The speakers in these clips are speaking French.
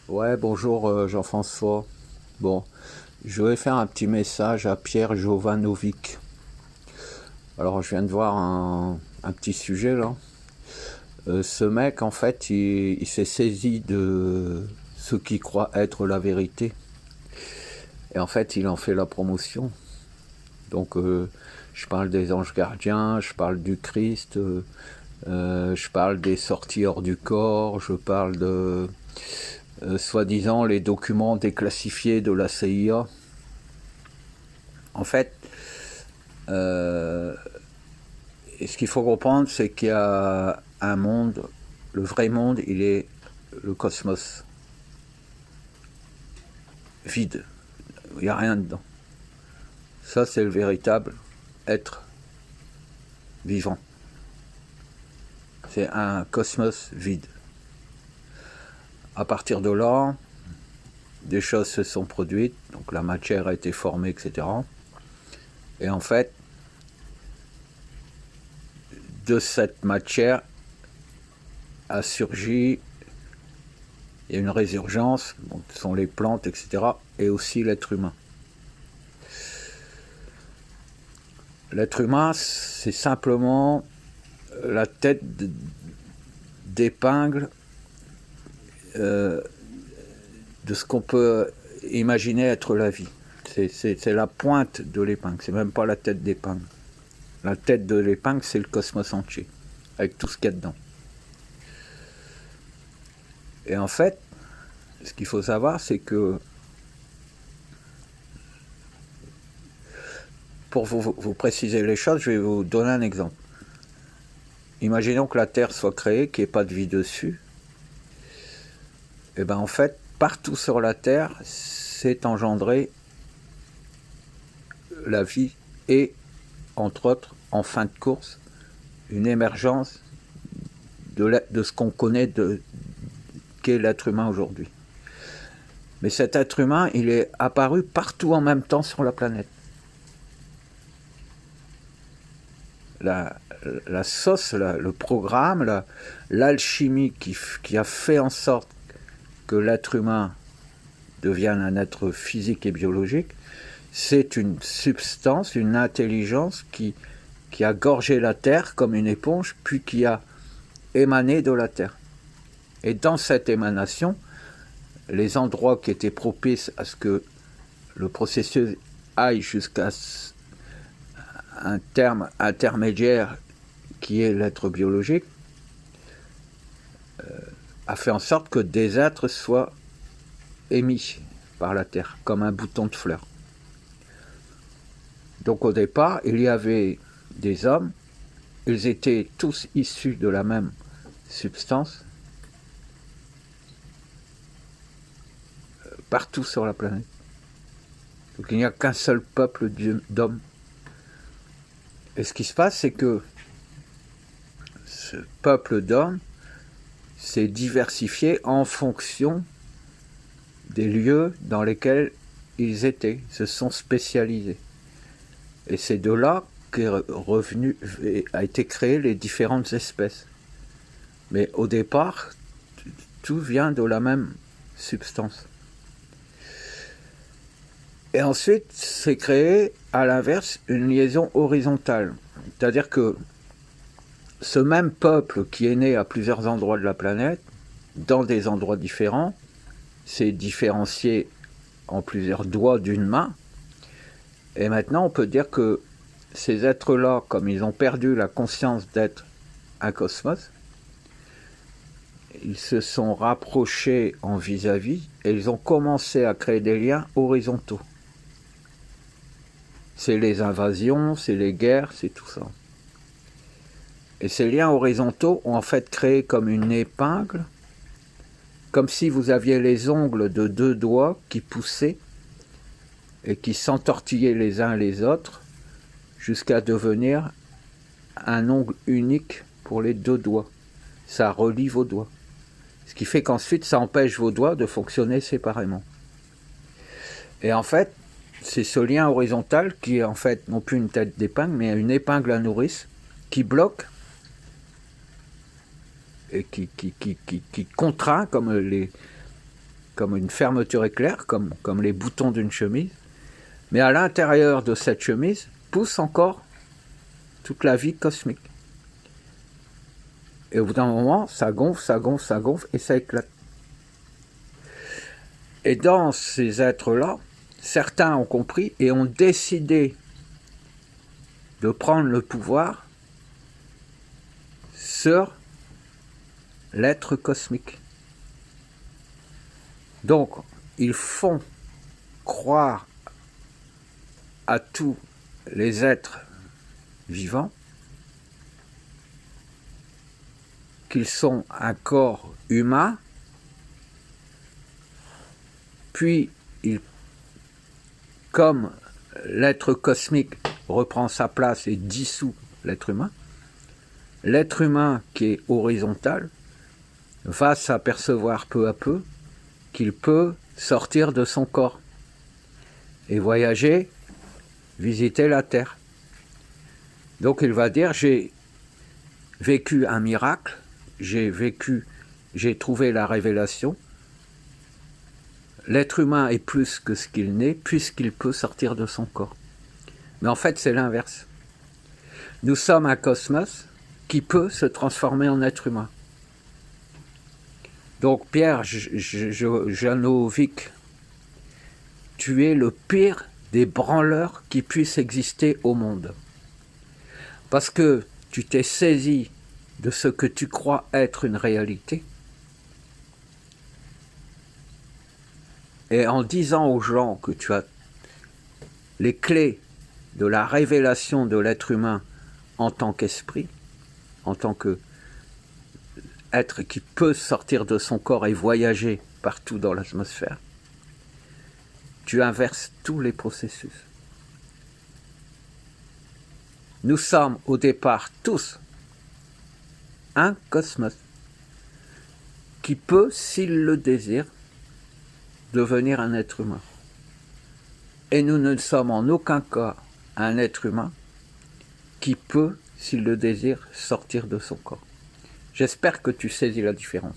Ouais, bonjour Jean-François. Bon, je vais faire un petit message à Pierre Jovanovic. Alors, je viens de voir un petit sujet là. Ce mec, en fait, il s'est saisi de ce qu'il croit être la vérité. Et en fait, il en fait la promotion. Donc, je parle des anges gardiens, je parle du Christ, je parle des sorties hors du corps, je parle de soi-disant les documents déclassifiés de la CIA. En fait, et ce qu'il faut comprendre, c'est qu'il y a un monde, le vrai monde, il est le cosmos, vide, il n'y a rien dedans. Ça, c'est le véritable être vivant. C'est un cosmos vide. À partir de là, des choses se sont produites, donc la matière a été formée, etc. Et en fait, de cette matière a surgi, il y a une résurgence, donc ce sont les plantes, etc., et aussi l'être humain. L'être humain, c'est simplement la tête d'épingle de ce qu'on peut imaginer être la vie. C'est la pointe de l'épingle, c'est même pas la tête d'épingle. La tête de l'épingle, c'est le cosmos entier, avec tout ce qu'il y a dedans. Et en fait, ce qu'il faut savoir, c'est que pour vous préciser les choses, je vais vous donner un exemple. Imaginons que la Terre soit créée, qu'il n'y ait pas de vie dessus. Et bien en fait, partout sur la Terre, s'est engendré la vie et, entre autres, en fin de course, une émergence de ce qu'on connaît qu'est l'être humain aujourd'hui. Mais cet être humain, il est apparu partout en même temps sur la planète. La sauce, le programme, l'alchimie qui a fait en sorte que l'être humain devienne un être physique et biologique, c'est une substance, une intelligence qui a gorgé la Terre comme une éponge, puis qui a émané de la Terre. Et dans cette émanation, les endroits qui étaient propices à ce que le processus aille jusqu'à un terme intermédiaire qui est l'être biologique, a fait en sorte que des êtres soient émis par la Terre, comme un bouton de fleur. Donc au départ, il y avait des hommes, ils étaient tous issus de la même substance, partout sur la planète. Donc il n'y a qu'un seul peuple d'hommes. Et ce qui se passe, c'est que ce peuple d'hommes s'est diversifié en fonction des lieux dans lesquels ils étaient, se sont spécialisés. Et c'est de là a été créé les différentes espèces. Mais au départ, tout vient de la même substance. Et ensuite, c'est créé, à l'inverse, une liaison horizontale. C'est-à-dire que ce même peuple qui est né à plusieurs endroits de la planète, dans des endroits différents, s'est différencié en plusieurs doigts d'une main. Et maintenant, on peut dire que ces êtres-là, comme ils ont perdu la conscience d'être un cosmos, ils se sont rapprochés en vis-à-vis et ils ont commencé à créer des liens horizontaux. C'est les invasions, c'est les guerres, c'est tout ça. Et ces liens horizontaux ont en fait créé comme une épingle, comme si vous aviez les ongles de deux doigts qui poussaient et qui s'entortillaient les uns les autres jusqu'à devenir un ongle unique pour les deux doigts. Ça relie vos doigts. Ce qui fait qu'ensuite, ça empêche vos doigts de fonctionner séparément. Et en fait, c'est ce lien horizontal qui est en fait non plus une tête d'épingle, mais une épingle à nourrice qui bloque et qui contraint, comme comme une fermeture éclair, comme les boutons d'une chemise, mais à l'intérieur de cette chemise pousse encore toute la vie cosmique. Et au bout d'un moment, ça gonfle, ça gonfle, ça gonfle, et ça éclate. Et dans ces êtres-là, certains ont compris et ont décidé de prendre le pouvoir sur l'être cosmique. Donc, ils font croire à tous les êtres vivants qu'ils sont un corps humain, puis comme l'être cosmique reprend sa place et dissout l'être humain qui est horizontal va s'apercevoir peu à peu qu'il peut sortir de son corps et voyager, visiter la Terre. Donc il va dire, j'ai vécu un miracle, j'ai trouvé la révélation. L'être humain est plus que ce qu'il n'est, puisqu'il peut sortir de son corps. Mais en fait, c'est l'inverse. Nous sommes un cosmos qui peut se transformer en être humain. Donc Pierre Janovic, tu es le pire des branleurs qui puissent exister au monde. Parce que tu t'es saisi de ce que tu crois être une réalité. Et en disant aux gens que tu as les clés de la révélation de l'être humain en tant qu'esprit, en tant qu'être qui peut sortir de son corps et voyager partout dans l'atmosphère, tu inverses tous les processus. Nous sommes au départ tous un cosmos qui peut, s'il le désire, devenir un être humain. Et nous ne sommes en aucun cas un être humain qui peut, s'il le désire, sortir de son corps. J'espère que tu saisis la différence.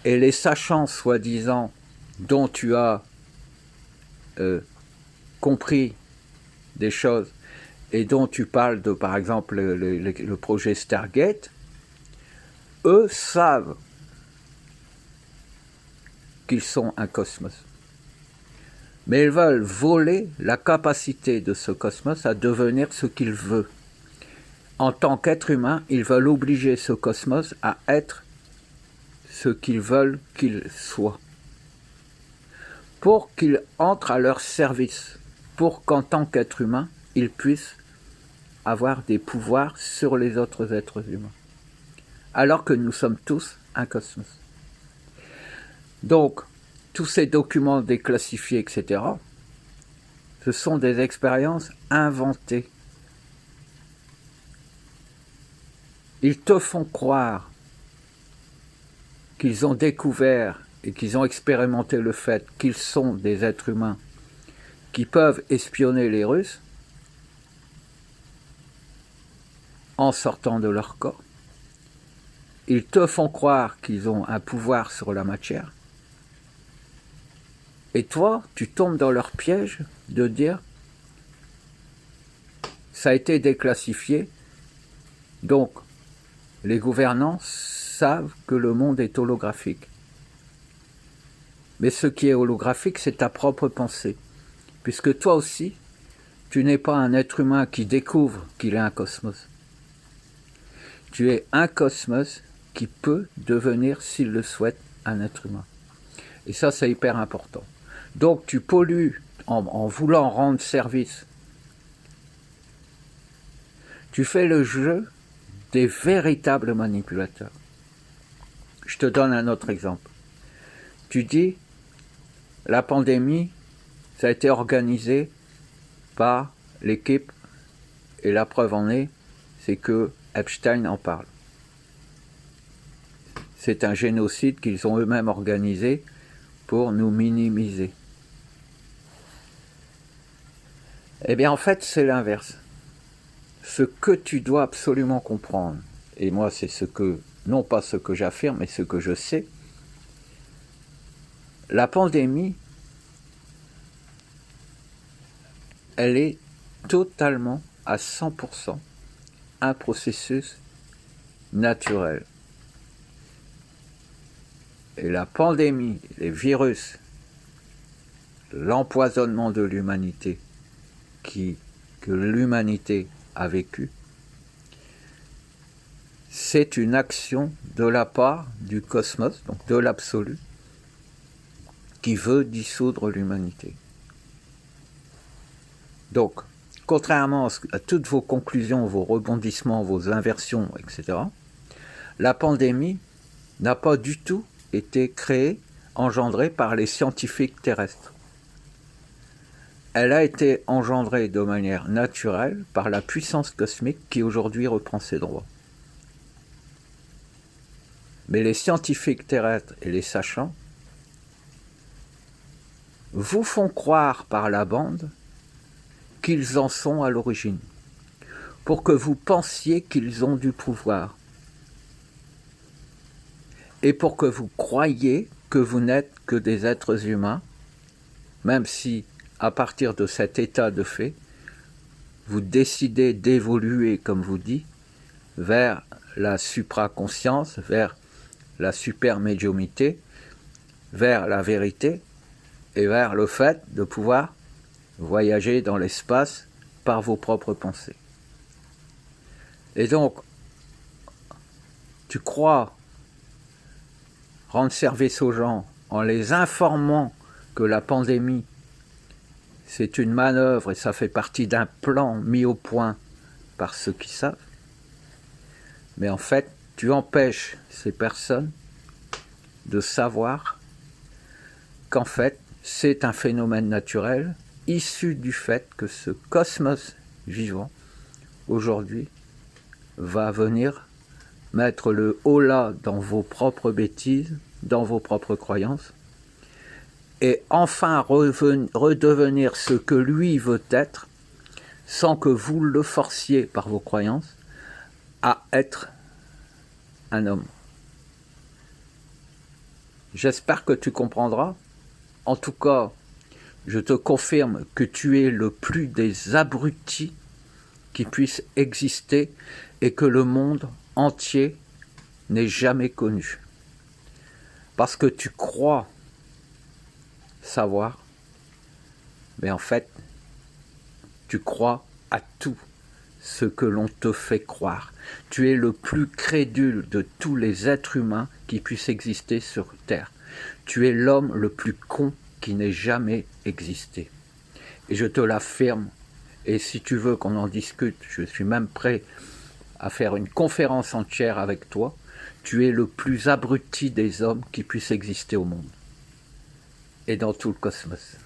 Et les sachants soi-disant dont tu as compris des choses et dont tu parles de, par exemple, le projet Stargate, eux savent qu'ils sont un cosmos. Mais ils veulent voler la capacité de ce cosmos à devenir ce qu'il veut. En tant qu'être humain, ils veulent obliger ce cosmos à être ce qu'ils veulent qu'il soit. Pour qu'il entre à leur service. Pour qu'en tant qu'être humain, ils puissent avoir des pouvoirs sur les autres êtres humains. Alors que nous sommes tous un cosmos. Donc, tous ces documents déclassifiés, etc., ce sont des expériences inventées. Ils te font croire qu'ils ont découvert et qu'ils ont expérimenté le fait qu'ils sont des êtres humains qui peuvent espionner les Russes en sortant de leur corps. Ils te font croire qu'ils ont un pouvoir sur la matière. Et toi, tu tombes dans leur piège de dire ça a été déclassifié, donc les gouvernants savent que le monde est holographique. Mais ce qui est holographique, c'est ta propre pensée. Puisque toi aussi, tu n'es pas un être humain qui découvre qu'il est un cosmos. Tu es un cosmos qui peut devenir, s'il le souhaite, un être humain. Et ça, c'est hyper important. Donc, tu pollues en voulant rendre service. Tu fais le jeu des véritables manipulateurs. Je te donne un autre exemple. Tu dis, la pandémie, ça a été organisé par l'équipe, et la preuve en est, c'est que Epstein en parle. C'est un génocide qu'ils ont eux-mêmes organisé pour nous minimiser. Eh bien, en fait, c'est l'inverse. Ce que tu dois absolument comprendre, et moi, c'est ce que, non pas ce que j'affirme, mais ce que je sais, La pandémie, elle est totalement à 100% un processus naturel. Et la pandémie, les virus, l'empoisonnement de l'humanité que l'humanité a vécu, c'est une action de la part du cosmos, donc de l'absolu, qui veut dissoudre l'humanité. Donc, contrairement à toutes vos conclusions, vos rebondissements, vos inversions, etc., la pandémie n'a pas du tout été créée, engendrée par les scientifiques terrestres. Elle a été engendrée de manière naturelle par la puissance cosmique qui aujourd'hui reprend ses droits. Mais les scientifiques terrestres et les sachants vous font croire par la bande qu'ils en sont à l'origine, pour que vous pensiez qu'ils ont du pouvoir, et pour que vous croyiez que vous n'êtes que des êtres humains, même si, à partir de cet état de fait, vous décidez d'évoluer, comme vous dites, vers la supraconscience, vers la supermédiumité, vers la vérité, et vers le fait de pouvoir voyager dans l'espace par vos propres pensées. Et donc, tu crois rendre service aux gens en les informant que la pandémie, c'est une manœuvre et ça fait partie d'un plan mis au point par ceux qui savent. Mais en fait, tu empêches ces personnes de savoir qu'en fait, c'est un phénomène naturel issu du fait que ce cosmos vivant, aujourd'hui, va venir mettre le holà dans vos propres bêtises, dans vos propres croyances, et enfin redevenir ce que lui veut être, sans que vous le forciez par vos croyances à être un homme. J'espère que tu comprendras. En tout cas, je te confirme que tu es le plus des abrutis qui puissent exister et que le monde entier n'ait jamais connu. Parce que tu crois savoir, mais en fait, tu crois à tout ce que l'on te fait croire. Tu es le plus crédule de tous les êtres humains qui puissent exister sur Terre. Tu es l'homme le plus con qui n'ait jamais existé. Et je te l'affirme, et si tu veux qu'on en discute, je suis même prêt à faire une conférence entière avec toi. Tu es le plus abruti des hommes qui puissent exister au monde et dans tout le cosmos.